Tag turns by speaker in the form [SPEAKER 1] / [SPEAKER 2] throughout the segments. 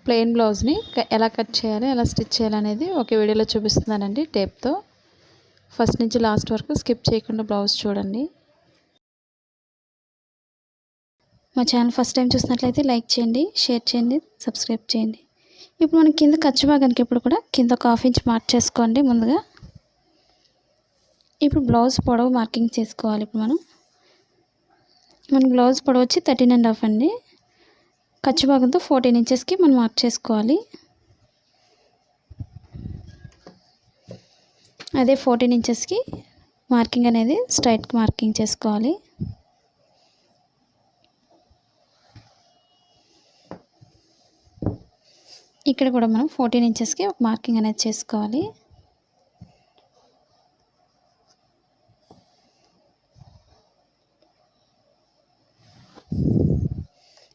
[SPEAKER 1] Plain బ్లౌజ్ని ఎలా cut చేయాలి, ఎలా స్టిచ్ చేయాలి అనేది ఒక వీడియోలో చూపిస్తున్నానండి టేప్తో. ఫస్ట్ నుంచి లాస్ట్ వరకు స్కిప్ చేయకుండా బ్లౌజ్ చూడండి. మా ఛానల్ ఫస్ట్ టైం చూసినట్లయితే లైక్ చేయండి, షేర్ చేయండి, సబ్స్క్రైబ్ చేయండి. ఇప్పుడు మనం కింద ఖర్చు భాగానికి ఇప్పుడు కూడా కింద ఒక హాఫ్ ఇంచ్ మార్క్ చేసుకోండి ముందుగా. ఇప్పుడు బ్లౌజ్ పొడవు మార్కింగ్ చేసుకోవాలి. ఇప్పుడు మన బ్లౌజ్ పొడవు వచ్చి 13.5 అండి. ఖర్చు భాగంతో 14 ఇంచెస్కి మనం మార్క్ చేసుకోవాలి. అదే 14 ఇంచెస్కి మార్కింగ్ అనేది స్ట్రైట్కి మార్కింగ్ చేసుకోవాలి. ఇక్కడ కూడా మనం 14 ఇంచెస్కి ఒక మార్కింగ్ అనేది చేసుకోవాలి.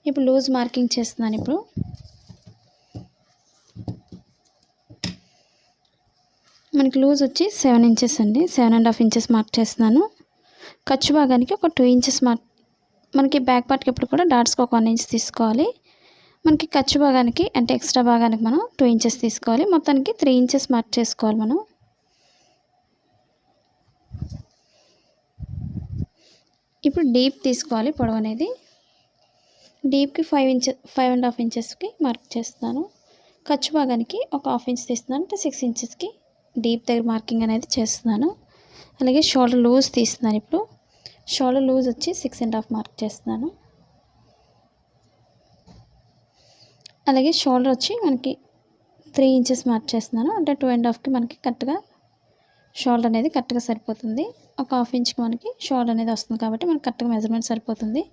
[SPEAKER 1] ఇప్పుడు లూజ్ మార్కింగ్ చేస్తున్నాను. ఇప్పుడు మనకి లూజ్ వచ్చి 7 ఇంచెస్ అండి. 7.5 ఇంచెస్ మార్క్ చేస్తున్నాను. ఖర్చు భాగానికి ఒక 2 ఇంచెస్ మనకి బ్యాక్ పార్ట్కి ఎప్పుడు కూడా డాట్స్కి ఒక 1 ఇంచ్ తీసుకోవాలి. మనకి ఖర్చు భాగానికి అంటే ఎక్స్ట్రా భాగానికి మనం 2 ఇంచెస్ తీసుకోవాలి. మొత్తానికి 3 ఇంచెస్ మార్క్ చేసుకోవాలి. మనం ఇప్పుడు డీప్ తీసుకోవాలి. పొడవు అనేది డీప్కి 5.5 ఇంచెస్కి మార్క్ చేస్తున్నాను. ఖర్చు భాగానికి ఒక హాఫ్ ఇంచ్ తీస్తున్నాను, అంటే 6 ఇంచెస్కి డీప్ దగ్గర మార్కింగ్ అనేది చేస్తున్నాను. అలాగే షోల్డర్ లూజ్ తీస్తున్నాను. ఇప్పుడు షోల్డర్ లూజ్ వచ్చి 6.5 మార్క్ చేస్తున్నాను. అలాగే షోల్డర్ వచ్చి మనకి 3 ఇంచెస్ మార్క్ చేస్తున్నాను, అంటే 2.5కి మనకి కరెక్ట్గా షోల్డర్ అనేది కరెక్ట్గా సరిపోతుంది. ఒక హాఫ్ ఇంచ్కి మనకి షోల్డర్ అనేది వస్తుంది కాబట్టి మనకి కరెక్ట్గా మెజర్మెంట్ సరిపోతుంది.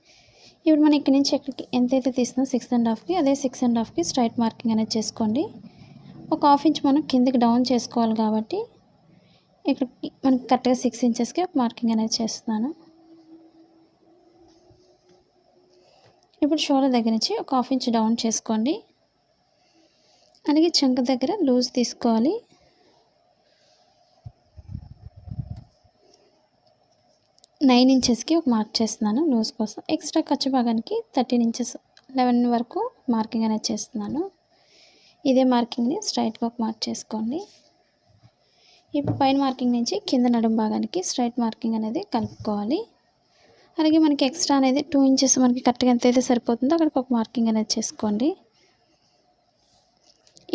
[SPEAKER 1] ఇప్పుడు మనం ఇక్కడ నుంచి ఎక్కడికి ఎంతైతే తీస్తున్నాం 6.5కి, అదే 6.5కి స్ట్రైట్ మార్కింగ్ అనేది చేసుకోండి. ఒక హాఫ్ ఇంచ్ మనం కిందకి డౌన్ చేసుకోవాలి కాబట్టి ఇక్కడికి మనకి కరెక్ట్గా 6 ఇంచెస్కి ఒక మార్కింగ్ అనేది చేస్తున్నాను. ఇప్పుడు షోల్డర్ దగ్గర నుంచి ఒక హాఫ్ ఇంచ్ డౌన్ చేసుకోండి. అలాగే చంక దగ్గర లూజ్ తీసుకోవాలి. నైన్ ఇంచెస్కి ఒక మార్క్ చేస్తున్నాను లూజ్ కోసం. ఎక్స్ట్రా ఖర్చు భాగానికి 13 ఇంచెస్ 11 వరకు మార్కింగ్ అనేది చేస్తున్నాను. ఇదే మార్కింగ్ని స్ట్రైట్గా ఒక మార్క్ చేసుకోండి. ఇప్పుడు పైన మార్కింగ్ నుంచి కింద నడుము భాగానికి స్ట్రైట్ మార్కింగ్ అనేది కలుపుకోవాలి. అలాగే మనకి ఎక్స్ట్రా అనేది 2 ఇంచెస్ మనకి కరెక్ట్గా ఎంతైతే సరిపోతుందో అక్కడికి ఒక మార్కింగ్ అనేది చేసుకోండి.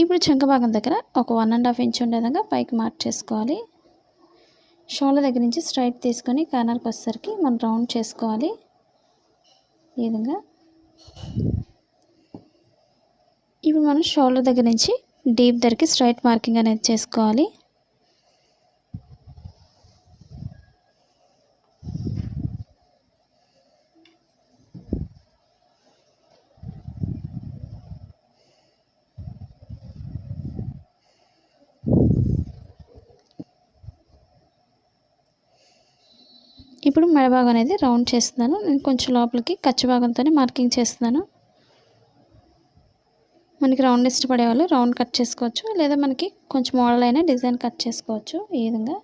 [SPEAKER 1] ఇప్పుడు చంక భాగం దగ్గర ఒక 1.5 ఇంచ్ ఉండే విధంగా పైకి మార్క్ చేసుకోవాలి. షోల్డర్ దగ్గర నుంచి స్ట్రైట్ తీసుకొని కార్నర్కి వచ్చేసరికి మనం రౌండ్ చేసుకోవాలి. ఈ విధంగా ఇప్పుడు మనం షోల్డర్ దగ్గర నుంచి డీప్ దగ్గరికి స్ట్రైట్ మార్కింగ్ అనేది చేసుకోవాలి. ఇప్పుడు మెడ భాగం అనేది రౌండ్ చేస్తున్నాను. నేను కొంచెం లోపలికి ఖర్చు భాగంతోనే మార్కింగ్ చేస్తున్నాను. మనకి రౌండ్ ఇష్టపడే వాళ్ళు రౌండ్ కట్ చేసుకోవచ్చు, లేదా మనకి కొంచెం మోడల్ అయినా డిజైన్ కట్ చేసుకోవచ్చు. ఈ విధంగా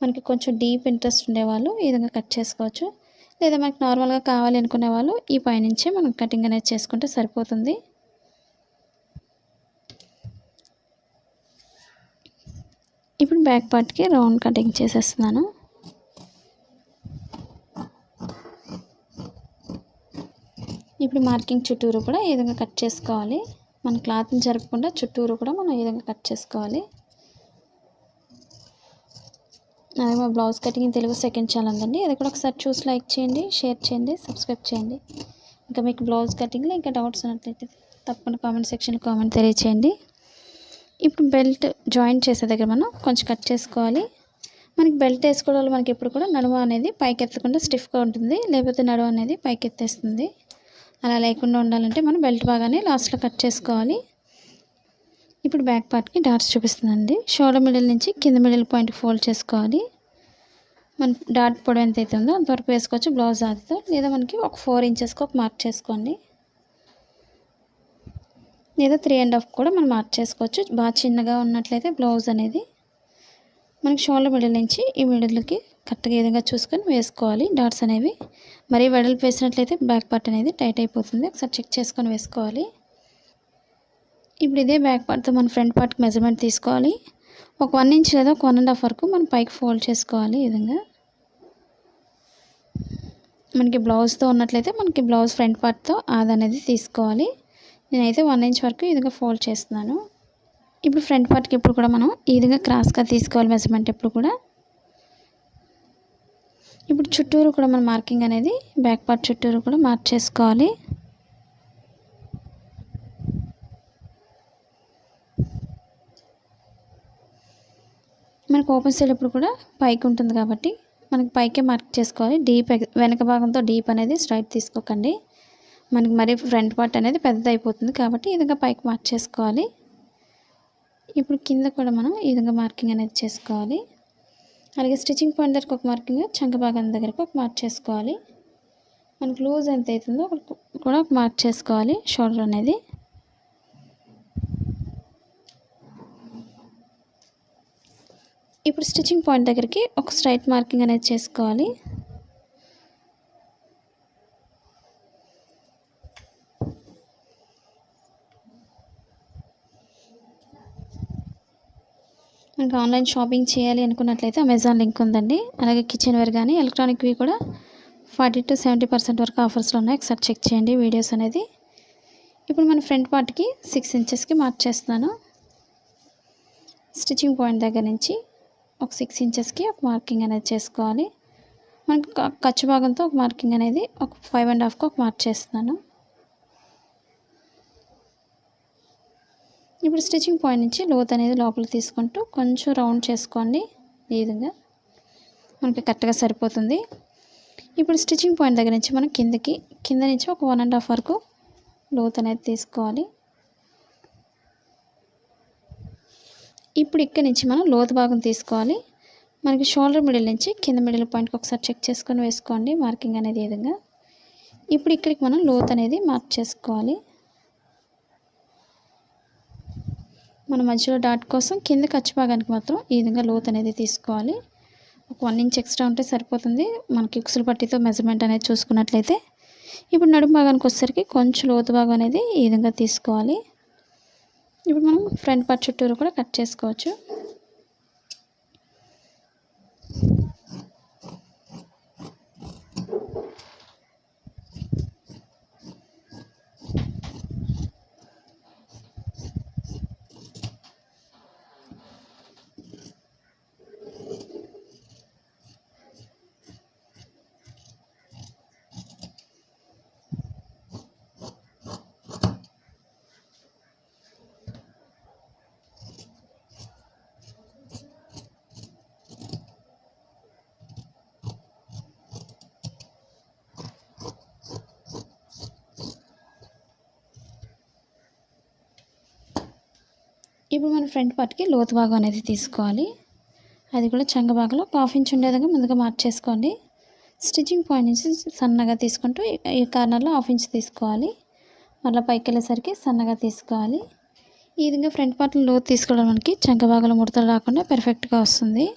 [SPEAKER 1] మనకి కొంచెం డీప్ ఇంట్రెస్ట్ ఉండేవాళ్ళు ఈ విధంగా కట్ చేసుకోవచ్చు, లేదా మనకి నార్మల్గా కావాలి అనుకునే వాళ్ళు ఈ పైనుంచే మనం కటింగ్ అనేది చేసుకుంటే సరిపోతుంది. ఇప్పుడు బ్యాక్ పార్ట్కి రౌండ్ కటింగ్ చేసేస్తున్నాను. ఇప్పుడు మార్కింగ్ చుట్టూరు కూడా ఈ విధంగా కట్ చేసుకోవాలి. మన క్లాత్ని జరపకుండా చుట్టూరు కూడా మనం ఈ విధంగా కట్ చేసుకోవాలి. అలాగే మా blouse cutting Telugu second channel ఉందండి, అది కూడా ఒకసారి చూసి లైక్ చేయండి, షేర్ చేయండి, సబ్స్క్రైబ్ చేయండి. ఇంకా మీకు బ్లౌజ్ కటింగ్లో ఇంకా డౌట్స్ ఉన్నట్లయితే తప్పకుండా కామెంట్ సెక్షన్లో కామెంట్ తెలియచేయండి. ఇప్పుడు బెల్ట్ జాయింట్ చేసే దగ్గర మనం కొంచెం కట్ చేసుకోవాలి. మనకి బెల్ట్ వేసుకోవడం వల్ల మనకి ఎప్పుడు కూడా నడుము అనేది పైకి ఎత్తకుండా స్టిఫ్గా ఉంటుంది, లేకపోతే నడుము అనేది పైకి ఎత్తేస్తుంది. అలా లేకుండా ఉండాలంటే మనం బెల్ట్ భాగాన్ని లాస్ట్లో కట్ చేసుకోవాలి. ఇప్పుడు బ్యాక్ పార్ట్కి డాట్స్ చూపిస్తుందండి. షోల్డర్ మిడిల్ నుంచి కింద మిడిల్ పాయింట్ ఫోల్డ్ చేసుకోవాలి. మన డాట్ పొడవు ఎంతైతే ఉందో అంతవరకు వేసుకోవచ్చు బ్లౌజ్ ఆదితో, లేదా మనకి ఒక 4 ఇంచెస్కి ఒక మార్క్ చేసుకోండి, లేదా 3.5 కూడా మనం మార్క్ చేసుకోవచ్చు. బాగా చిన్నగా ఉన్నట్లయితే బ్లౌజ్ అనేది మనకి షోల్డర్ మిడిల్ నుంచి ఈ మిడిల్కి కరెక్ట్గా ఈ విధంగా చూసుకొని వేసుకోవాలి డాట్స్ అనేవి. మరీ వెడల్పు వేసినట్లయితే బ్యాక్ పార్ట్ అనేది టైట్ అయిపోతుంది, ఒకసారి చెక్ చేసుకొని వేసుకోవాలి. ఇప్పుడు ఇదే బ్యాక్ పార్ట్తో మన ఫ్రంట్ పార్ట్కి మెజర్మెంట్ తీసుకోవాలి. ఒక 1 ఇంచ్ లేదా ఒక 1.5 వరకు మనం పైకి ఫోల్డ్ చేసుకోవాలి. ఈ విధంగా మనకి బ్లౌజ్తో ఉన్నట్లయితే మనకి బ్లౌజ్ ఫ్రంట్ పార్ట్తో అదనేది తీసుకోవాలి. నేనైతే 1 ఇంచ్ వరకు ఈ విధంగా ఫోల్డ్ చేస్తున్నాను. ఇప్పుడు ఫ్రంట్ పార్ట్కి ఎప్పుడు కూడా మనం ఈ విధంగా క్రాస్గా తీసుకోవాలి మెజర్మెంట్ ఎప్పుడు కూడా. ఇప్పుడు చుట్టూరు కూడా మన మార్కింగ్ అనేది బ్యాక్ పార్ట్ చుట్టూరు కూడా మార్క్ చేసుకోవాలి. మనకు ఓపెన్ సైడ్ ఎప్పుడు కూడా పైకి ఉంటుంది కాబట్టి మనకి పైకే మార్క్ చేసుకోవాలి. డీప్ వెనక భాగంతో డీప్ అనేది స్ట్రైట్ తీసుకోకండి. మనకి మరి ఫ్రంట్ పార్ట్ అనేది పెద్దది అయిపోతుంది కాబట్టి ఈ విధంగా పైకి మార్క్ చేసుకోవాలి. ఇప్పుడు కింద కూడా మనం ఈ విధంగా మార్కింగ్ అనేది చేసుకోవాలి. అలాగే స్టిచ్చింగ్ పాయింట్ దగ్గరకు ఒక మార్కింగ్, చంక భాగం దగ్గరకు ఒక మార్క్ చేసుకోవాలి. మనకు లూజ్ ఎంత అవుతుందో కూడా ఒక మార్క్ చేసుకోవాలి షోల్డర్ అనేది. ఇప్పుడు స్టిచ్చింగ్ పాయింట్ దగ్గరికి ఒక స్ట్రైట్ మార్కింగ్ అనేది చేసుకోవాలి. మనకు ఆన్లైన్ షాపింగ్ చేయాలి అనుకున్నట్లయితే అమెజాన్ లింక్ ఉందండి. అలాగే కిచెన్ వేర్ కానీ ఎలక్ట్రానిక్వి కూడా 40 to 70% వరకు ఆఫర్స్లో ఉన్నాయి. ఒకసారి చెక్ చేయండి వీడియోస్ అనేది. ఇప్పుడు మన ఫ్రంట్ పార్ట్కి 6 ఇంచెస్కి మార్క్ చేస్తున్నాను. స్టిచ్చింగ్ పాయింట్ దగ్గర నుంచి ఒక 6 ఇంచెస్కి ఒక మార్కింగ్ అనేది చేసుకోవాలి. మనకు ఖర్చు భాగంతో ఒక మార్కింగ్ అనేది ఒక 5.5కి ఒక మార్క్ చేస్తున్నాను. ఇప్పుడు స్టిచ్చింగ్ పాయింట్ నుంచి లోత్ అనేది లోపల తీసుకుంటూ కొంచెం రౌండ్ చేసుకోండి. ఈ విధంగా మనకి కరెక్ట్గా సరిపోతుంది. ఇప్పుడు స్టిచ్చింగ్ పాయింట్ దగ్గర నుంచి మనం కింద నుంచి ఒక 1.5 వరకు లోత్ అనేది తీసుకోవాలి. ఇప్పుడు ఇక్కడ నుంచి మనం లోతు భాగం తీసుకోవాలి. మనకి షోల్డర్ మిడిల్ నుంచి కింద మిడిల్ పాయింట్కి ఒకసారి చెక్ చేసుకొని వేసుకోండి మార్కింగ్ అనేది. ఈ విధంగా ఇప్పుడు ఇక్కడికి మనం లోత్ అనేది మార్క్ చేసుకోవాలి. మన మధ్యలో డాట్ కోసం కింద ఖర్చు భాగానికి మాత్రం ఈ విధంగా లోత్ అనేది తీసుకోవాలి. ఒక 1 ఇంచ్ ఎక్స్ట్రా ఉంటే సరిపోతుంది మనకి ఉక్సులు పట్టితో మెజర్మెంట్ అనేది చూసుకున్నట్లయితే. ఇప్పుడు నడుము భాగానికి వచ్చేసరికి కొంచెం లోతు భాగం అనేది ఈ విధంగా తీసుకోవాలి. ఇప్పుడు మనం ఫ్రంట్ పార్ట్ చుట్టూరు కూడా కట్ చేసుకోవచ్చు. ఇప్పుడు మన ఫ్రంట్ పార్ట్కి లోతు భాగం అనేది తీసుకోవాలి. అది కూడా చంక భాగంలో 1/2 ఇంచ్ ఉండే విధంగా ముందుగా మార్క్ చేసుకోండి. స్టిచ్చింగ్ పాయింట్ నుంచి సన్నగా తీసుకుంటూ ఈ కార్నర్లో 1/2 ఇంచ్ తీసుకోవాలి. మళ్ళీ పైకి వెళ్ళేసరికి సన్నగా తీసుకోవాలి. ఈ విధంగా ఫ్రంట్ పార్ట్లో లోతు తీసుకోవడం మనకి చంక భాగంలో ముడతలు రాకుండా పర్ఫెక్ట్గా వస్తుంది.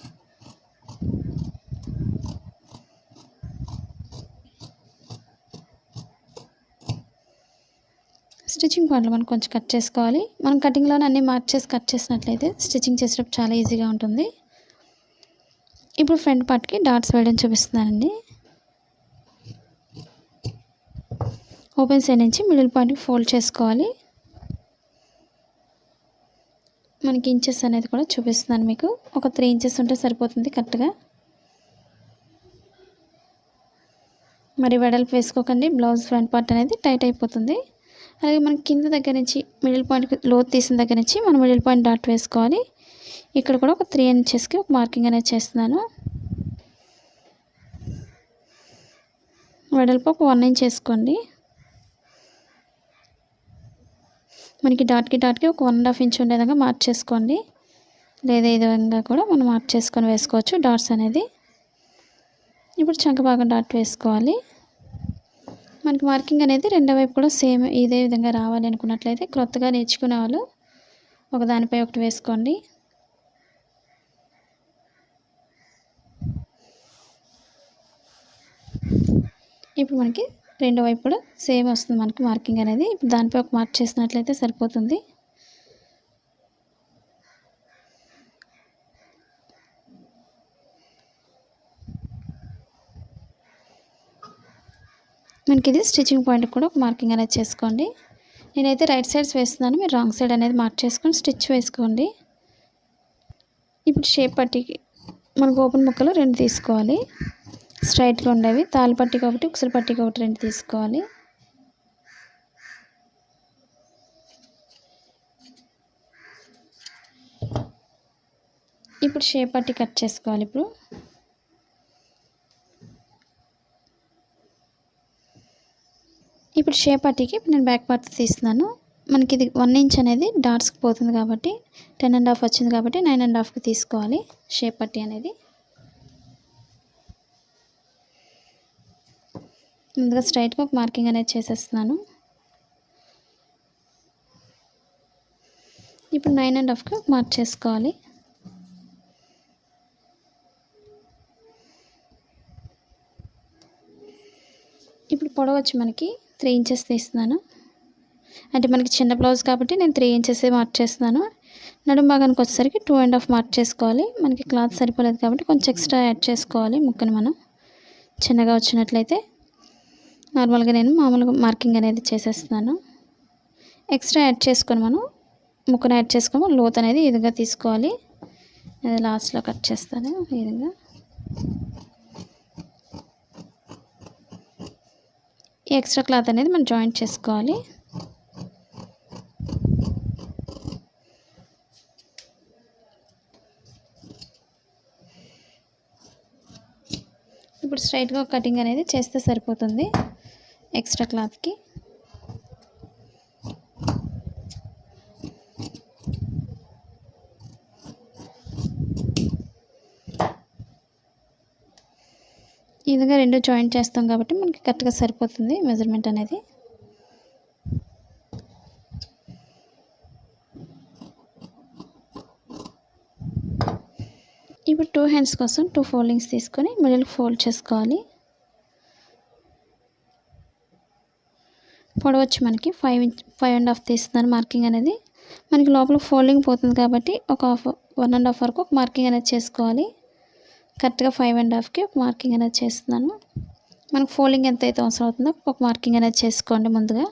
[SPEAKER 1] స్టిచ్చింగ్ పాయింట్లో మనం కొంచెం కట్ చేసుకోవాలి. మనం కటింగ్లోనే అన్నీ మార్క్ చేసి కట్ చేసినట్లయితే స్టిచ్చింగ్ చేసేటప్పుడు చాలా ఈజీగా ఉంటుంది. ఇప్పుడు ఫ్రంట్ పార్ట్కి డాట్స్ వేయడం చూపిస్తున్నానండి. ఓపెన్ సైడ్ నుంచి మిడిల్ పాయింట్కి ఫోల్డ్ చేసుకోవాలి. మనకి ఇంచెస్ అనేది కూడా చూపిస్తున్నాను మీకు. ఒక 3 ఇంచెస్ ఉంటే సరిపోతుంది కరెక్ట్గా. మరి వెడల్పు వేసుకోకండి, బ్లౌజ్ ఫ్రంట్ పార్ట్ అనేది టైట్ అయిపోతుంది. అలాగే మనకి కింద దగ్గర నుంచి మిడిల్ పాయింట్కి లోతు తీసిన దగ్గర నుంచి మనం మిడిల్ పాయింట్ డాట్ వేసుకోవాలి. ఇక్కడ కూడా ఒక 3 ఇంచెస్కి ఒక మార్కింగ్ అనేది చేస్తున్నాను. వెడల్పు ఒక 1 ఇంచ్ వేసుకోండి. మనకి డాట్కి ఒక 1.5 ఇంచ్ ఉండే విధంగా మార్క్ చేసుకోండి. లేదా ఈ విధంగా కూడా మనం మార్క్ చేసుకొని వేసుకోవచ్చు డాట్స్ అనేది. ఇప్పుడు చంక భాగం డాట్ వేసుకోవాలి. మనకి మార్కింగ్ అనేది రెండో వైపు కూడా సేమ్ ఇదే విధంగా రావాలి అనుకున్నట్లయితే క్రొత్తగా నేర్చుకునే వాళ్ళు ఒకదానిపై ఒకటి వేసుకోండి. ఇప్పుడు మనకి రెండో వైపు కూడా సేమ్ వస్తుంది మనకి మార్కింగ్ అనేది. ఇప్పుడు దానిపై ఒక మార్క్ చేసినట్లయితే సరిపోతుంది. మనకి ఇది స్టిచ్చింగ్ పాయింట్ కూడా ఒక మార్కింగ్ అనేది చేసుకోండి. నేనైతే రైట్ సైడ్స్ వేస్తున్నాను, మీరు రాంగ్ సైడ్ అనేది మార్క్ చేసుకొని స్టిచ్ వేసుకోండి. ఇప్పుడు షేప్ పట్టీకి మనకు ఓపెన్ ముక్కలు 2 తీసుకోవాలి, స్ట్రైట్గా ఉండేవి. తాళ్ళ పట్టీకి ఒకటి, ఉక్సుల పట్టీకి ఒకటి 2 తీసుకోవాలి. ఇప్పుడు షేప్ పట్టీ కట్ చేసుకోవాలి. ఇప్పుడు షేప్ పట్టీకి నేను బ్యాక్ పార్ట్ తీస్తున్నాను. మనకి ఇది 1 ఇంచ్ అనేది డాట్స్కి పోతుంది కాబట్టి 10.5 వచ్చింది కాబట్టి 9.5కి తీసుకోవాలి షేప్ పట్టీ అనేది. ముందుగా స్ట్రైట్గా ఒక మార్కింగ్ అనేది చేసేస్తున్నాను. ఇప్పుడు 9.5కి మార్క్ చేసుకోవాలి. ఇప్పుడు పొడవు వచ్చి మనకి 3 ఇంచెస్ తీస్తున్నాను. అంటే మనకి చిన్న బ్లౌజ్ కాబట్టి నేను 3 ఇంచెస్ మార్క్ చేస్తున్నాను. నడుము భాగానికి వచ్చేసరికి 2.5 మార్క్ చేసుకోవాలి. మనకి క్లాత్ సరిపోలేదు కాబట్టి కొంచెం ఎక్స్ట్రా యాడ్ చేసుకోవాలి. ముక్కని మనం చిన్నగా వచ్చినట్లయితే నార్మల్గా నేను మామూలుగా మార్కింగ్ అనేది చేసేస్తున్నాను. ఎక్స్ట్రా యాడ్ చేసుకొని మనం ముక్కను యాడ్ చేసుకొని లోత్ అనేది ఈ విధంగా తీసుకోవాలి. అది లాస్ట్లో కట్ చేస్తాను. ఈ విధంగా ఈ ఎక్స్ట్రా క్లాత్ అనేది మనం జాయింట్ చేసుకోవాలి. ఇప్పుడు స్ట్రైట్గా కటింగ్ అనేది చేస్తే సరిపోతుంది ఎక్స్ట్రా క్లాత్కి. ఈ విధంగా 2 జాయింట్ చేస్తాం కాబట్టి మనకి కరెక్ట్గా సరిపోతుంది మెజర్మెంట్ అనేది. ఇప్పుడు 2 హ్యాండ్స్ కోసం 2 ఫోల్డింగ్స్ తీసుకొని మిడిల్ ఫోల్డ్ చేసుకోవాలి. పొడవు వచ్చి మనకి 5.5 తీస్తున్నాను మార్కింగ్ అనేది. మనకి లోపల ఫోల్డింగ్ పోతుంది కాబట్టి ఒక 1.5 వరకు ఒక మార్కింగ్ అనేది చేసుకోవాలి. కరెక్ట్గా 5.5కి ఒక మార్కింగ్ అనేది చేస్తున్నాను. మనకు ఫోల్డింగ్ ఎంత అయితే అవసరం అవుతుందో ఒక మార్కింగ్ అనేది చేసుకోండి ముందుగా.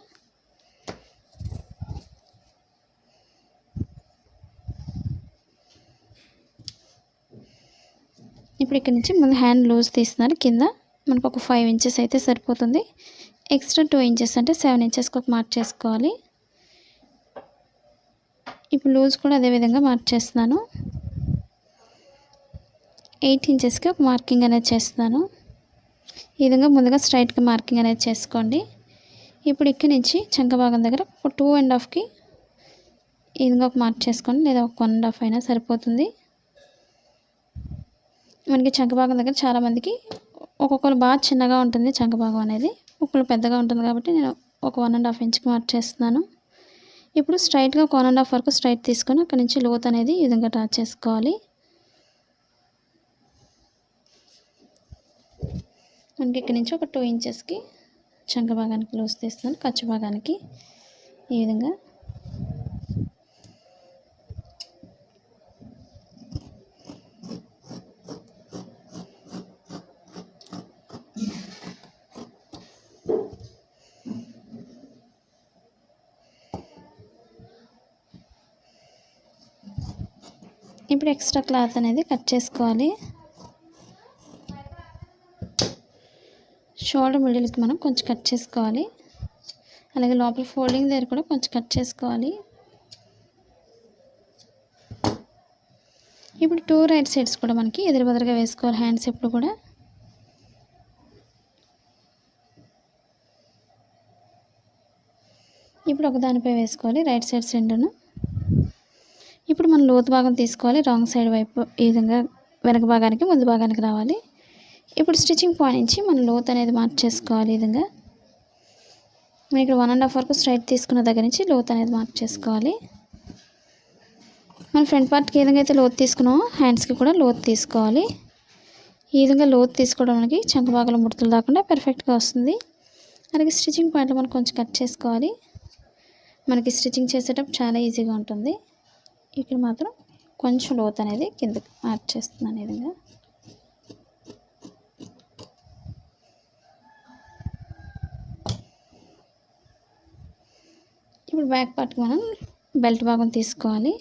[SPEAKER 1] ఇప్పుడు ఇక్కడ నుంచి ముందు హ్యాండ్ లూజ్ తీస్తున్నారు. కింద మనకు ఒక 5 ఇంచెస్ అయితే సరిపోతుంది. ఎక్స్ట్రా 2 ఇంచెస్ అంటే 7 ఇంచెస్కి ఒక మార్క్ చేసుకోవాలి. ఇప్పుడు లూజ్ కూడా అదే విధంగా మార్క్ చేస్తున్నాను. 8 ఇంచెస్కి ఒక మార్కింగ్ అనేది చేస్తున్నాను. ఈ విధంగా ముందుగా స్ట్రైట్గా మార్కింగ్ అనేది చేసుకోండి. ఇప్పుడు ఇక్కడ నుంచి చంక భాగం దగ్గర 2.5కి ఈ విధంగా ఒక మార్క్ చేసుకోండి, లేదా ఒక 1.5 అయినా సరిపోతుంది. మనకి చంక భాగం దగ్గర చాలామందికి ఒక్కొక్కరు బాగా చిన్నగా ఉంటుంది చంక భాగం అనేది, ఒక్కొక్కరు పెద్దగా ఉంటుంది కాబట్టి నేను ఒక 1.5 ఇంచ్కి మార్క్ చేస్తున్నాను. ఇప్పుడు స్ట్రైట్గా ఒక 1.5 వరకు స్ట్రైట్ తీసుకొని అక్కడ నుంచి లోత్ అనేది ఈ విధంగా డ్రా చేసుకోవాలి. మనకి ఇక్కడ నుంచి ఒక 2 ఇంచెస్కి చంక భాగానికి లూజ్ తీస్తున్నాను, ఖర్చు భాగానికి ఈ విధంగా. ఇప్పుడు ఎక్స్ట్రా క్లాత్ అనేది కట్ చేసుకోవాలి. షోల్డర్ మిడిల్కి మనం కొంచెం కట్ చేసుకోవాలి. అలాగే లోపల ఫోల్డింగ్ దగ్గర కూడా కొంచెం కట్ చేసుకోవాలి. ఇప్పుడు 2 రైట్ సైడ్స్ కూడా మనకి ఎదురుబెదురుగా వేసుకోవాలి హ్యాండ్స్ ఎప్పుడు కూడా. ఇప్పుడు ఒక దానిపై వేసుకోవాలి రైట్ సైడ్స్ రెండును. ఇప్పుడు మనం లోతు భాగం తీసుకోవాలి రాంగ్ సైడ్ వైపు, ఈ విధంగా వెనక భాగానికి ముందు భాగానికి రావాలి. ఇప్పుడు స్టిచ్చింగ్ పాయింట్ నుంచి మనం లోత్ అనేది మార్క్ చేసుకోవాలి. ఈ విధంగా మనం ఇక్కడ 1.5 వరకు స్ట్రైట్ తీసుకున్న దగ్గర నుంచి లోత్ అనేది మార్క్ చేసుకోవాలి. మన ఫ్రంట్ పార్ట్కి ఏ విధంగా అయితే లోతు తీసుకున్నామో హ్యాండ్స్కి కూడా లోతు తీసుకోవాలి. ఈ విధంగా లోతు తీసుకోవడం మనకి చంక భాగంలో ముడతలు రాకుండా పర్ఫెక్ట్గా వస్తుంది. అలాగే స్టిచ్చింగ్ పాయింట్లో మనం కొంచెం కట్ చేసుకోవాలి. మనకి స్టిచ్చింగ్ చేసేటప్పుడు చాలా ఈజీగా ఉంటుంది. ఇక్కడ మాత్రం కొంచెం లోతు అనేది కిందకి మార్క్ చేస్తున్నాను. ఈ విధంగా ఇప్పుడు బ్యాక్ పార్ట్కి మనం బెల్ట్ భాగం తీసుకోవాలి.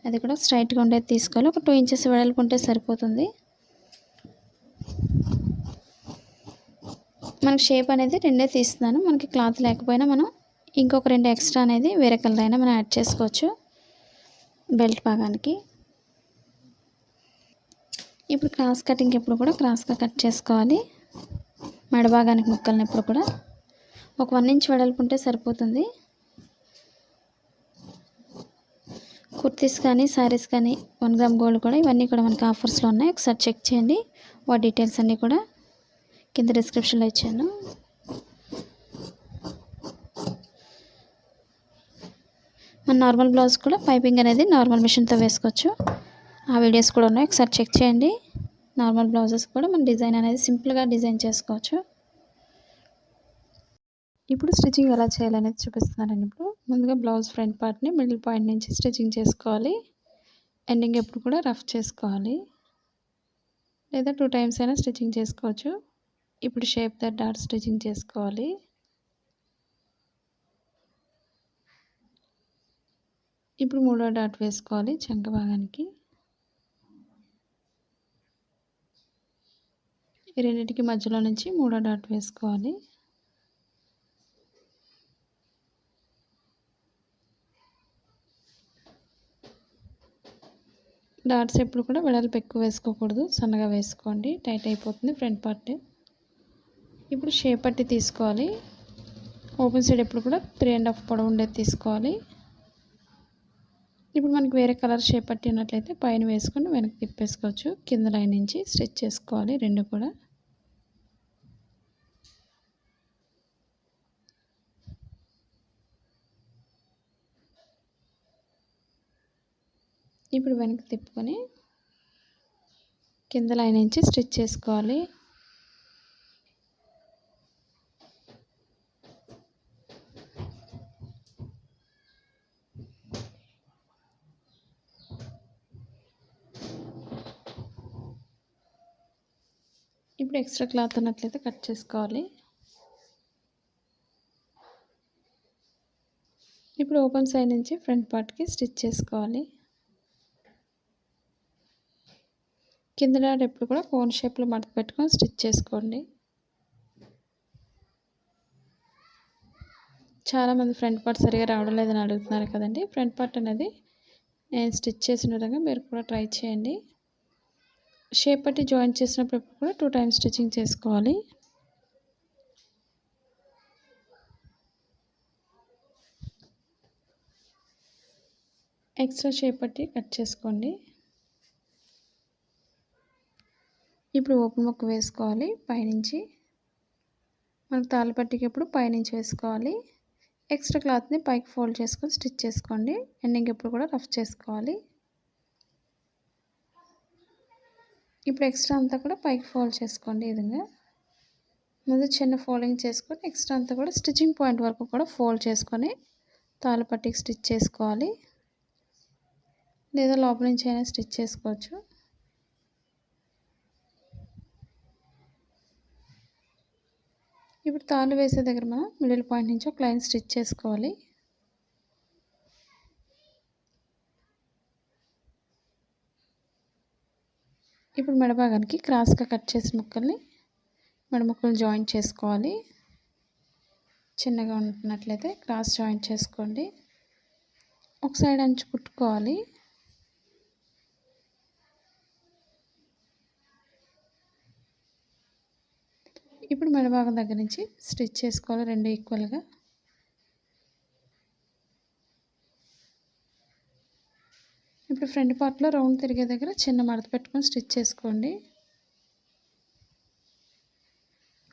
[SPEAKER 1] అది కూడా స్ట్రైట్గా ఉండేది తీసుకోవాలి. ఒక 2 ఇంచెస్ వెడల్పు ఉంటే సరిపోతుంది. మనకి షేప్ అనేది 2 తీస్తున్నాను. మనకి క్లాత్ లేకపోయినా మనం ఇంకొక 2 ఎక్స్ట్రా అనేది వేరే కలర్ అయినా మనం యాడ్ చేసుకోవచ్చు బెల్ట్ భాగానికి. ఇప్పుడు క్రాస్ కటింగ్ ఎప్పుడు కూడా క్రాస్గా కట్ చేసుకోవాలి. మెడ భాగానికి ముక్కల్ని ఎప్పుడు కూడా ఒక 1 ఇంచ్ వెడల్పు ఉంటే సరిపోతుంది. కుర్తీస్ కానీ శారీస్ కానీ 1 గ్రామ్ గోల్డ్ కూడా ఇవన్నీ కూడా మనకి ఆఫర్స్లో ఉన్నాయి. ఒకసారి చెక్ చేయండి. వాటి డీటెయిల్స్ అన్నీ కూడా కింద డిస్క్రిప్షన్లో ఇచ్చాను. మన నార్మల్ బ్లౌజ్ కూడా పైపింగ్ అనేది నార్మల్ మిషన్తో వేసుకోవచ్చు. ఆ వీడియోస్ కూడా ఉన్నాయి, ఒకసారి చెక్ చేయండి. నార్మల్ బ్లౌజెస్ కూడా మన డిజైన్ అనేది సింపుల్గా డిజైన్ చేసుకోవచ్చు. ఇప్పుడు స్టిచ్చింగ్ ఎలా చేయాలనేది చూపిస్తున్నానండి. ఇప్పుడు ముందుగా బ్లౌజ్ ఫ్రంట్ పార్ట్ని మిడిల్ పాయింట్ నుంచి స్టిచ్చింగ్ చేసుకోవాలి. ఎండింగ్ ఎప్పుడు కూడా రఫ్ చేసుకోవాలి, లేదా 2 టైమ్స్ అయినా స్టిచ్చింగ్ చేసుకోవచ్చు. ఇప్పుడు షేప్ దట్ డాట్ స్టిచ్చింగ్ చేసుకోవాలి. ఇప్పుడు 3వ డాట్ వేసుకోవాలి చంక భాగానికి. ఈ రెండింటికి మధ్యలో నుంచి 3వ డాట్ వేసుకోవాలి. డాట్స్ ఎప్పుడు కూడా వెడల్పు ఎక్కువ వేసుకోకూడదు, సన్నగా వేసుకోండి, టైట్ అయిపోతుంది ఫ్రంట్ పార్ట్. ఇప్పుడు షేప్ పట్టి తీసుకోవాలి. ఓపెన్ సైడ్ ఎప్పుడు కూడా 3.5 పొడవు ఉండేది తీసుకోవాలి. ఇప్పుడు మనకి వేరే కలర్ షేప్ పట్టి ఉన్నట్లయితే పైన వేసుకొని వెనక్కి తిప్పేసుకోవచ్చు. కింద లైన్ నుంచి స్టిచ్ చేసుకోవాలి రెండు కూడా. ఇప్పుడు వెనక్కి తిప్పుకొని కింద లైన్ నుంచి స్టిచ్ చేసుకోవాలి. ఇప్పుడు ఎక్స్ట్రా క్లాత్ ఉన్నట్లయితే కట్ చేసుకోవాలి. ఇప్పుడు ఓపెన్ సైడ్ నుంచి ఫ్రంట్ పార్ట్కి స్టిచ్ చేసుకోవాలి. కింద డాట్ ఎప్పుడు కూడా కోన్ షేప్లో మడత పెట్టుకొని స్టిచ్ చేసుకోండి. చాలామంది ఫ్రంట్ పార్ట్ సరిగా రావడం లేదని అడుగుతున్నారు కదండి. ఫ్రంట్ పార్ట్ అనేది నేను స్టిచ్ చేసిన విధంగా మీరు కూడా ట్రై చేయండి. షేప్ పట్టి జాయిన్ చేసినప్పుడు ఎప్పుడు కూడా 2 టైమ్స్ స్టిచ్చింగ్ చేసుకోవాలి. ఎక్స్ట్రా షేప్ పట్టి కట్ చేసుకోండి. ఇప్పుడు ఓపెన్ ముక్క వేసుకోవాలి. పైనుంచి మనకు తాళ్ళ పట్టికి ఎప్పుడు పైనుంచి వేసుకోవాలి. ఎక్స్ట్రా క్లాత్ని పైకి ఫోల్డ్ చేసుకొని స్టిచ్ చేసుకోండి. ఎండింగ్ ఎప్పుడు కూడా రఫ్ చేసుకోవాలి. ఇప్పుడు ఎక్స్ట్రా అంతా కూడా పైకి ఫోల్డ్ చేసుకోండి. ఈ విధంగా ముందు చిన్న ఫోల్డింగ్ చేసుకొని ఎక్స్ట్రా అంతా కూడా స్టిచ్చింగ్ పాయింట్ వరకు కూడా ఫోల్డ్ చేసుకొని తాళ్ళ పట్టికి స్టిచ్ చేసుకోవాలి, లేదా లోపల నుంచి అయినా స్టిచ్ చేసుకోవచ్చు. ఇప్పుడు తాళ్ళు వేసే దగ్గర మనం మిడిల్ పాయింట్ నుంచి ఒక లైన్ స్టిచ్ చేసుకోవాలి. ఇప్పుడు మెడ భాగానికి క్రాస్గా కట్ చేసిన ముక్కల్ని మెడ ముక్కలు జాయింట్ చేసుకోవాలి. చిన్నగా ఉంటున్నట్లయితే క్రాస్ జాయింట్ చేసుకోండి. ఒక సైడ్ అంచు కుట్టుకోవాలి. ఇప్పుడు మెడ భాగం దగ్గర నుంచి స్టిచ్ చేసుకోవాలి రెండు ఈక్వల్గా. ఇప్పుడు ఫ్రంట్ పార్ట్లో రౌండ్ తిరిగే దగ్గర చిన్న మడత పెట్టుకొని స్టిచ్ చేసుకోండి.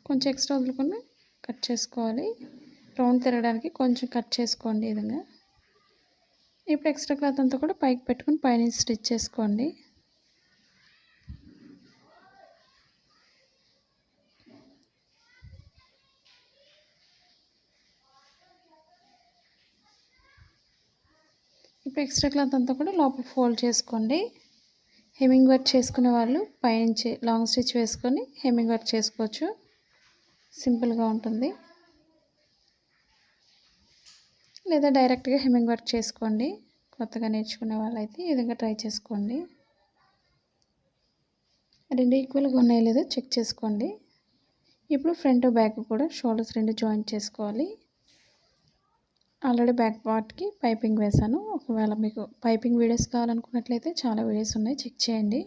[SPEAKER 1] కొంచెం ఎక్స్ట్రా వదులుకొని కట్ చేసుకోవాలి. రౌండ్ తిరగడానికి కొంచెం కట్ చేసుకోండి ఈ విధంగా. ఇప్పుడు ఎక్స్ట్రా క్లాత్ అంతా కూడా పైకి పెట్టుకొని పైనుంచి స్టిచ్ చేసుకోండి. ఇప్పుడు ఎక్స్ట్రా క్లాత్ అంతా కూడా లోపల ఫోల్డ్ చేసుకోండి. హెమ్మింగ్ వర్క్ చేసుకునే వాళ్ళు పైనుంచి లాంగ్ స్టిచ్ వేసుకొని హెమ్మింగ్ వర్క్ చేసుకోవచ్చు, సింపుల్గా ఉంటుంది. లేదా డైరెక్ట్గా హెమ్మింగ్ వర్క్ చేసుకోండి. కొత్తగా నేర్చుకునే వాళ్ళైతే ఈ విధంగా ట్రై చేసుకోండి. రెండు ఈక్వల్గా ఉన్నాయో లేదో చెక్ చేసుకోండి. ఇప్పుడు ఫ్రంట్ బ్యాక్ కూడా షోల్డర్స్ రెండు జాయింట్ చేసుకోవాలి. ఆల్రెడీ బ్యాక్ పార్ట్కి పైపింగ్ వేశాను. ఒకవేళ మీకు పైపింగ్ వీడియోస్ కావాలనుకున్నట్లయితే చాలా వీడియోస్ ఉన్నాయి, చెక్ చేయండి.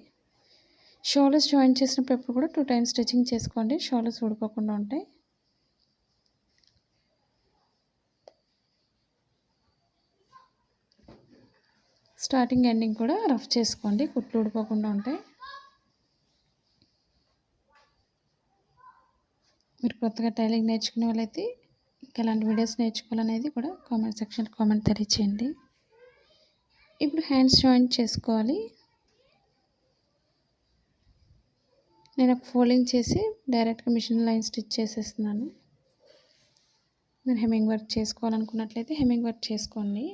[SPEAKER 1] షోల్డర్స్ జాయింట్ చేసినప్పుడు ఎప్పుడు కూడా 2 టైమ్స్ స్టిచ్చింగ్ చేసుకోండి, షోల్డర్స్ ఊడిపోకుండా ఉంటాయి. స్టార్టింగ్ ఎండింగ్ కూడా రఫ్ చేసుకోండి, కుట్లు ఊడిపోకుండా ఉంటాయి. మీరు కొత్తగా టైలింగ్ నేర్చుకునే వాళ్ళైతే ఎలాంటి వీడియోస్ నేర్చుకోవాలనేది కూడా కామెంట్ సెక్షన్లో కామెంట్ తెలియచేయండి. ఇప్పుడు హ్యాండ్స్ జాయింట్ చేసుకోవాలి. నేను ఒక ఫోల్డింగ్ చేసి డైరెక్ట్గా మిషన్ లైన్ స్టిచ్ చేసేస్తున్నాను. మీరు హెమ్మింగ్ వర్క్ చేసుకోవాలనుకున్నట్లయితే హెమ్మింగ్ వర్క్ చేసుకోండి.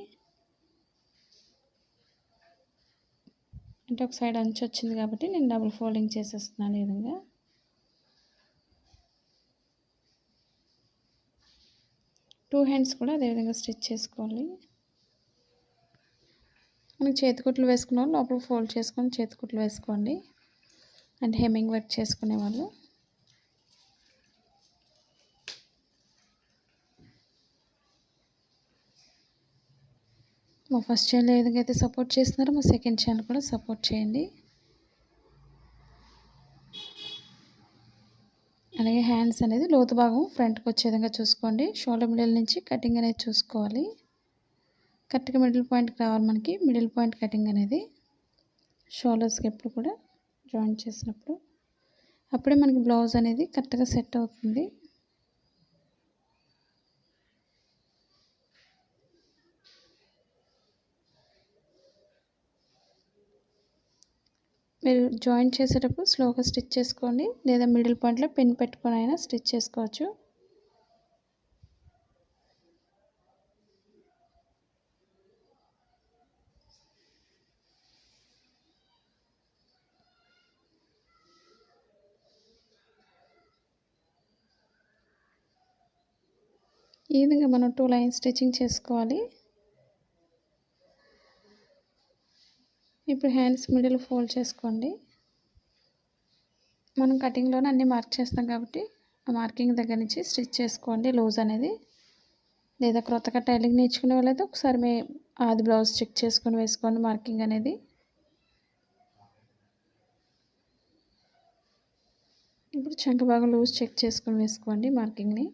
[SPEAKER 1] అంటే ఒక సైడ్ అంచు వచ్చింది కాబట్టి నేను డబుల్ ఫోల్డింగ్ చేసేస్తున్నాను. ఈ విధంగా టూ హ్యాండ్స్ కూడా అదేవిధంగా స్టిచ్ చేసుకోవాలి. మనకి చేతికుట్లు వేసుకున్న వాళ్ళు లోపల ఫోల్డ్ చేసుకొని చేతికుట్లు వేసుకోండి. అంటే హెమ్మింగ్ వర్క్ చేసుకునే వాళ్ళు. మా ఫస్ట్ ఛానల్ ఏ విధంగా అయితే సపోర్ట్ చేస్తున్నారో మా సెకండ్ ఛానల్ కూడా సపోర్ట్ చేయండి. అలాగే హ్యాండ్స్ అనేది లోతు భాగం ఫ్రంట్కి వచ్చే విధంగా చూసుకోండి. షోల్డర్ మిడిల్ నుంచి కటింగ్ అనేది చూసుకోవాలి. కరెక్ట్గా మిడిల్ పాయింట్కి రావాలి మనకి. మిడిల్ పాయింట్ కటింగ్ అనేది షోల్డర్స్కి ఎప్పుడు కూడా జాయింట్ చేసినప్పుడు అప్పుడే మనకి బ్లౌజ్ అనేది కరెక్ట్గా సెట్ అవుతుంది. మీరు జాయింట్ చేసేటప్పుడు స్లోగా స్టిచ్ చేసుకోండి, లేదా మిడిల్ పాయింట్లో పెన్ పెట్టుకొని అయినా స్టిచ్ చేసుకోవచ్చు. ఈ విధంగా మనం 2 లైన్స్ స్టిచ్చింగ్ చేసుకోవాలి. ఇప్పుడు హ్యాండ్స్ మిడిల్ ఫోల్డ్ చేసుకోండి. మనం కటింగ్లోనే అన్నీ మార్క్ చేస్తాం కాబట్టి ఆ మార్కింగ్ దగ్గర నుంచి స్టిచ్ చేసుకోండి లూజ్ అనేది. లేదా క్రొత్తగా టైలింగ్ నేర్చుకునే వాళ్ళైతే ఒకసారి ఆది బ్లౌజ్ చెక్ చేసుకొని వేసుకోండి మార్కింగ్ అనేది. ఇప్పుడు చంక భాగం లూజ్ చెక్ చేసుకొని వేసుకోండి మార్కింగ్ని.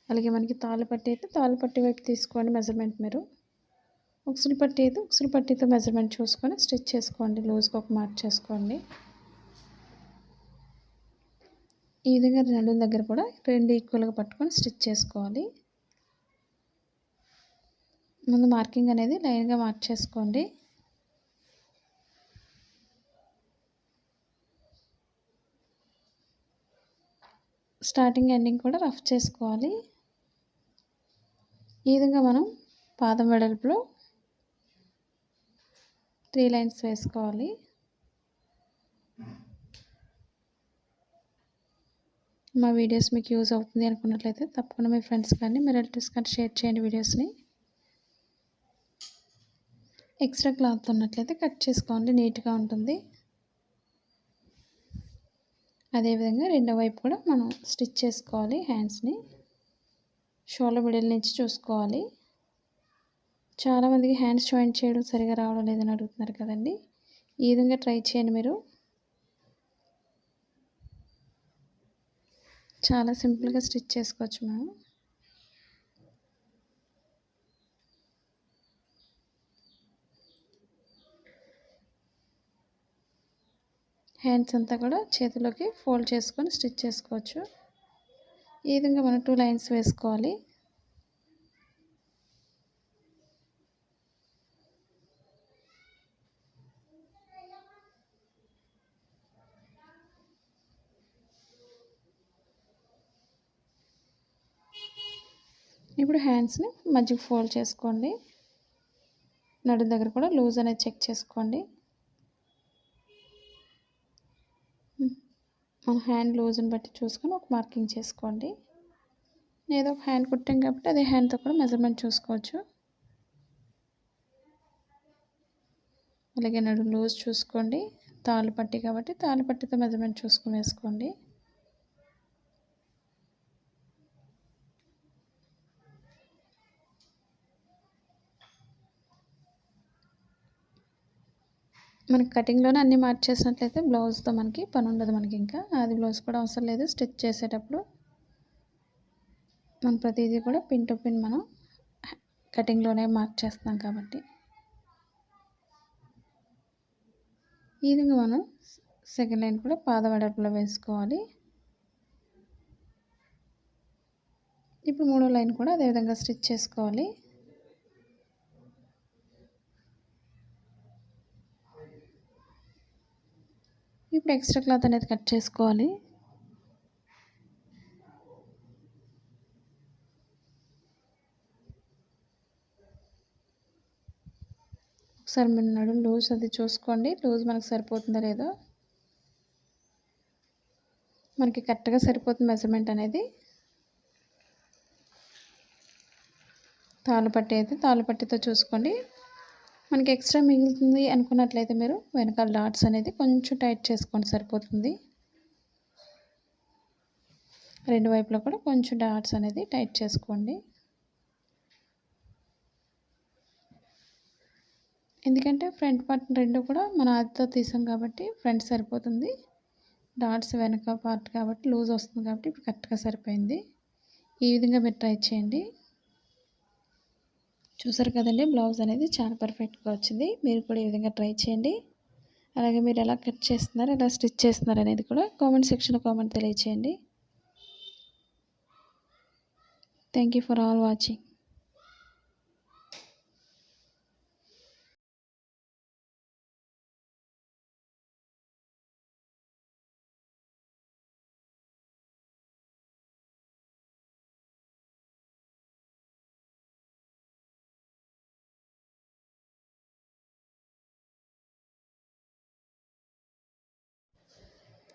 [SPEAKER 1] అలాగే మనకి తాళ్ళు పట్టి అయితే తాళ్ళు పట్టి వైపు తీసుకోండి మెజర్మెంట్. మీరు ఉక్సులు పట్టి అయితే ఉక్సులు పట్టితో మెజర్మెంట్ చూసుకొని స్టిచ్ చేసుకోండి. లూజ్గా ఒక మార్క్ చేసుకోండి. ఈ విధంగా నడుం దగ్గర కూడా రెండు ఈక్వల్గా పట్టుకొని స్టిచ్ చేసుకోవాలి. ముందు మార్కింగ్ అనేది లైన్గా మార్క్ చేసుకోండి. స్టార్టింగ్ ఎండింగ్ కూడా రఫ్ చేసుకోవాలి. ఈ విధంగా మనం పాదం వెడల్పులో 3 లైన్స్ వేసుకోవాలి. మా వీడియోస్ మీకు యూజ్ అవుతుంది అనుకున్నట్లయితే తప్పకుండా మీ ఫ్రెండ్స్ కానీ మీ రిలేటివ్స్ కానీ షేర్ చేయండి వీడియోస్ని. ఎక్స్ట్రా క్లాత్ ఉన్నట్లయితే కట్ చేసుకోండి, నీట్గా ఉంటుంది. అదేవిధంగా రెండో వైపు కూడా మనం స్టిచ్ చేసుకోవాలి. హ్యాండ్స్ని షోల్డర్ మిడిల్ నుంచి చూసుకోవాలి. చాలామందికి హ్యాండ్స్ జాయింట్ చేయడం సరిగా రావడం లేదని అడుగుతున్నారు కదండి. ఈ విధంగా ట్రై చేయండి. మీరు చాలా సింపుల్గా స్టిచ్ చేసుకోవచ్చు. మనం హ్యాండ్స్ అంతా కూడా చేతిలోకి ఫోల్డ్ చేసుకొని స్టిచ్ చేసుకోవచ్చు. ఈ విధంగా మనం 2 లైన్స్ వేసుకోవాలి. ఇప్పుడు హ్యాండ్స్ని మధ్యకి ఫోల్డ్ చేసుకోండి. నడుం దగ్గర కూడా లూజ్ అనేది చెక్ చేసుకోండి. మన హ్యాండ్ లూజ్ని బట్టి చూసుకొని ఒక మార్కింగ్ చేసుకోండి. ఏదో ఒక హ్యాండ్ కుట్టాం కాబట్టి అదే హ్యాండ్తో కూడా మెజర్మెంట్ చూసుకోవచ్చు. అలాగే నడుము లూజ్ చూసుకోండి. తాళ్ళు పట్టి కాబట్టి తాళ్ళు పట్టితో మెజర్మెంట్ చూసుకుని వేసుకోండి. మనకి కటింగ్లోనే అన్నీ మార్చేసినట్లయితే బ్లౌజ్తో మనకి పని ఉండదు. మనకి ఇంకా అది బ్లౌజ్ కూడా అవసరం లేదు. స్టిచ్ చేసేటప్పుడు మనం ప్రతిదీ కూడా పిన్ టు పిన్ మనం కటింగ్లోనే మార్చేస్తాం కాబట్టి ఈ విధంగా మనం సెకండ్ లైన్ కూడా పాద వెడల్పులో వేసుకోవాలి. ఇప్పుడు మూడో లైన్ కూడా అదేవిధంగా స్టిచ్ చేసుకోవాలి. ఇప్పుడు ఎక్స్ట్రా క్లాత్ అనేది కట్ చేసుకోవాలి. ఒకసారి మీరు నడుము లూజ్ అది చూసుకోండి. లూజ్ మనకు సరిపోతుందో లేదో. మనకి కరెక్ట్గా సరిపోతుంది మెజర్మెంట్ అనేది. తాళ్ళు పట్టి అయితే తాళ్ళు పట్టితో చూసుకోండి. మనకి ఎక్స్ట్రా మిగులుతుంది అనుకున్నట్లయితే మీరు వెనకాల డాట్స్ అనేది కొంచెం టైట్ చేసుకోండి, సరిపోతుంది. రెండు వైపులా కూడా కొంచెం డాట్స్ అనేది టైట్ చేసుకోండి. ఎందుకంటే ఫ్రంట్ పార్ట్ రెండు కూడా మన ఆదితో తీసాం కాబట్టి ఫ్రంట్ సరిపోతుంది. డాట్స్ వెనక పార్ట్ కాబట్టి లూజ్ వస్తుంది కాబట్టి ఇప్పుడు కరెక్ట్గా సరిపోయింది. ఈ విధంగా మీరు ట్రై చేయండి. చూసారు కదండి, బ్లౌజ్ అనేది చాలా పర్ఫెక్ట్గా వచ్చింది. మీరు కూడా ఈ విధంగా ట్రై చేయండి. అలాగే మీరు ఎలా కట్ చేస్తున్నారు, ఎలా స్టిచ్ చేస్తున్నారు అనేది కూడా కామెంట్ సెక్షన్లో కామెంట్ తెలియచేయండి. Thank you for all watching.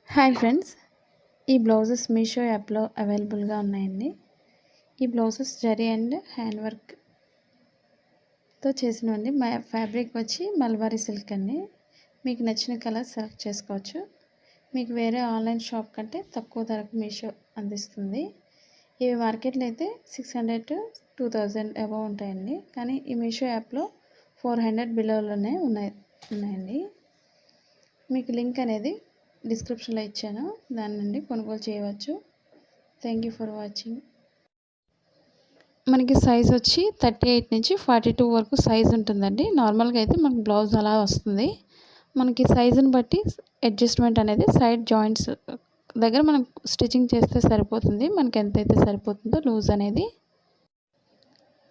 [SPEAKER 1] Hi friends, ఈ బ్లౌజెస్ మీషో యాప్లో అవైలబుల్గా ఉన్నాయండి. ఈ బ్లౌజెస్ జరీ అండ్ హ్యాండ్ వర్క్తో చేసినవండి. మా ఫ్యాబ్రిక్ వచ్చి మల్బారీ సిల్క్ అండి. మీకు నచ్చిన కలర్ సెలెక్ట్ చేసుకోవచ్చు. మీకు వేరే ఆన్లైన్ షాప్ కంటే తక్కువ ధరకు మీషో అందిస్తుంది. ఇవి మార్కెట్లో అయితే 600 to 2000 అబవ్ ఉంటాయండి. కానీ ఈ మీషో యాప్లో 400 బిలోలోనే ఉన్నాయండి. మీకు లింక్ అనేది డిస్క్రిప్షన్లో ఇచ్చాను, దాని నుండి కొనుగోలు చేయవచ్చు. Thank you for watching. మనకి సైజ్ వచ్చి 38 నుంచి 42 వరకు సైజ్ ఉంటుందండి. నార్మల్గా అయితే మనకి బ్లౌజ్ అలా వస్తుంది. మనకి సైజుని బట్టి అడ్జస్ట్మెంట్ అనేది సైడ్ జాయింట్స్ దగ్గర మనం స్టిచ్చింగ్ చేస్తే సరిపోతుంది. మనకి ఎంతైతే సరిపోతుందో లూజ్ అనేది.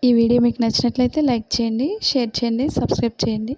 [SPEAKER 1] ఈ వీడియో మీకు నచ్చినట్లయితే లైక్ చేయండి, షేర్ చేయండి, సబ్స్క్రైబ్ చేయండి.